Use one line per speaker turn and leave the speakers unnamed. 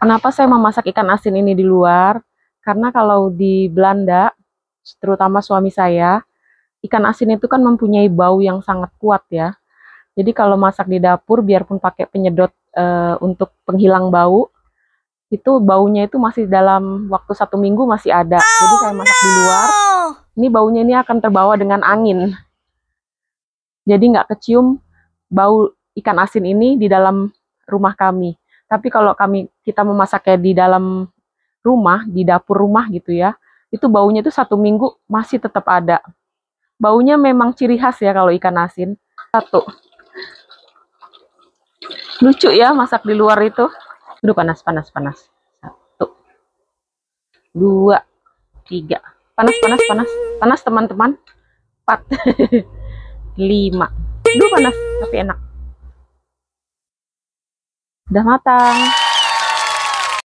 Kenapa saya memasak ikan asin ini di luar? Karena kalau di Belanda, terutama suami saya, ikan asin itu kan mempunyai bau yang sangat kuat ya. Jadi kalau masak di dapur, biarpun pakai penyedot untuk penghilang bau, itu baunya itu masih dalam waktu 1 minggu masih ada. Jadi saya masak di luar, ini baunya ini akan terbawa dengan angin. Jadi nggak kecium bau ikan asin ini di dalam rumah kami. Tapi kalau kita memasaknya di dalam rumah, di dapur rumah gitu ya, itu baunya itu 1 minggu masih tetap ada. Baunya memang ciri khas ya kalau ikan asin. Satu. Lucu ya masak di luar itu. Aduh, panas, panas, panas. 1, 2, 3. Panas, panas, panas. Panas teman-teman. 4, 5. Aduh, panas, tapi enak. Udah matang.